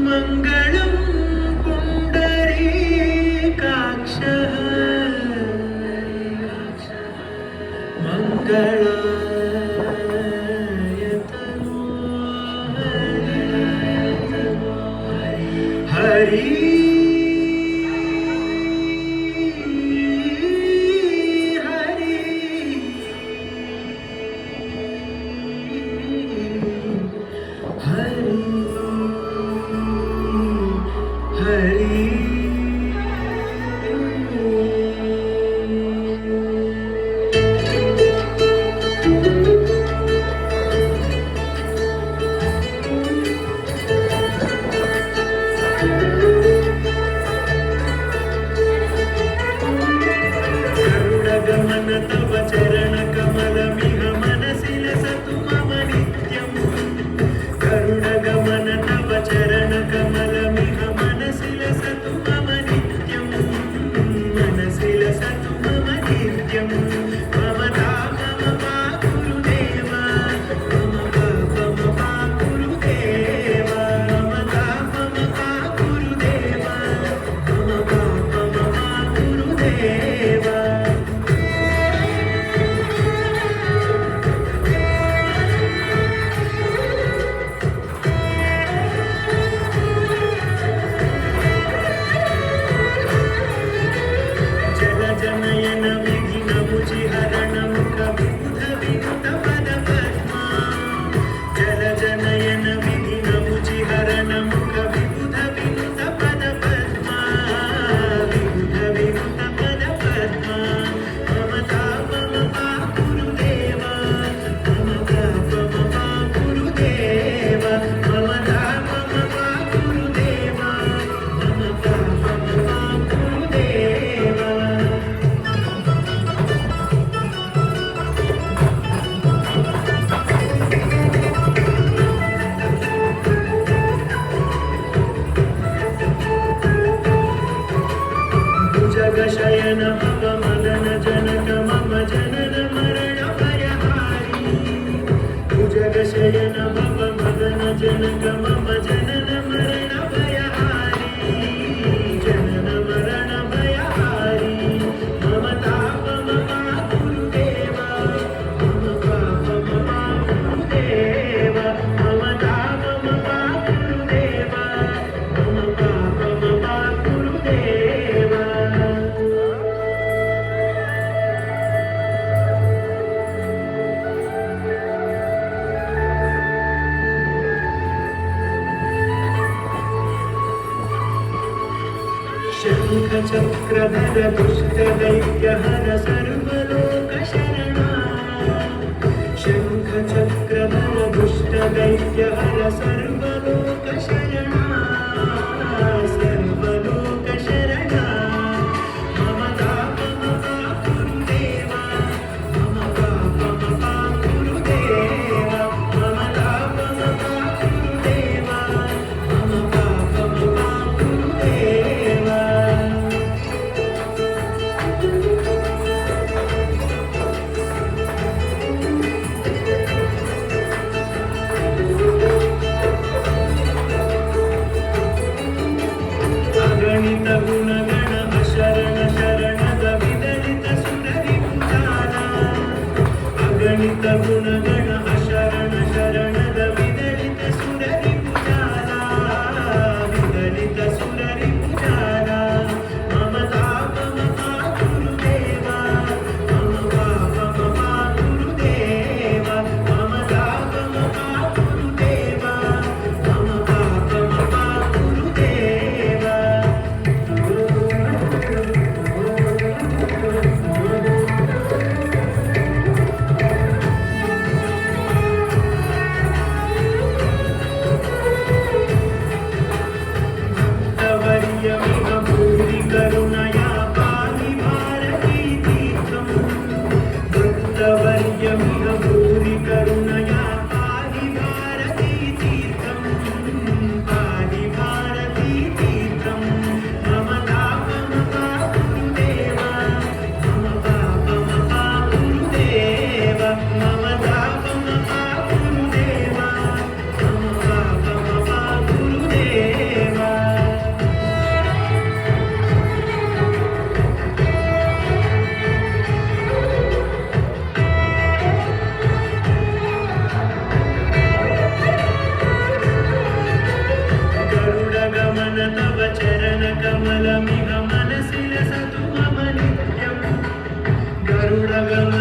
मङ्गलं पुण्डरीकाक्षः मङ्गलायतनो हरि तव चरण कमलमिह मनसि लसतु मम नित्यं गरुडगमन तव चरण कमलमिह मनसि लसतु मम नित्यं मनसि लसतु मम नित्यं मम तापम मा गुरुदेव मम पापम मा गुरुदेव मम तापम मा गुरुदेव मम पापम मा गुरुदेव जनयन विघ्नमुचिहरण मुखविबुध विनुत पदपद्मा जल जनयन विघ्नमुचिहरण मुखविबुध विनुत पदपद्मा विबुध विनुत पदपद्मा मम तापम मा गुरुदेव मम तापम मा गुरुदेव मम तापम मा गुरुदेव मम तापम मा गुरुदेव शयन मम मदन जनक मम जनन मरण भयहारी भुजग शयन मम मदन जनक मम जनन मरण भयहारी जनन मरण भयहारी मम तापम मा गुरुदेव मम पापम मा गुरुदेव मम तापम मा गुरुदेव मम पापम मा गुरुदेव शङ्खचक्रधर दुष्टदैत्यहर सर्वलोकशरणा शङ्खचक्रधर दुष्टदैत्यहर सर्वलोकशरणा सर्वलोकशरणा मम तापम मा गुरुदेव मम पापम मा गुरुदेव मम तापम मा गुरुदेव मम पापम मा गुरुदेव अगणित गुणगण अशरण शरणद विदलित सुररिपुजाला अगणित गुणगण अशरण शरणद विदलित सुररिपुजाला विदलित सुररिपुजाला मम तापम मा गुरुदेव मम पापम मा गुरुदेव मम तापम मा गुरुदेव मम पापम मा गुरुदेव कमलमिह मनसि लसतु मम नित्यम् गरुडगमन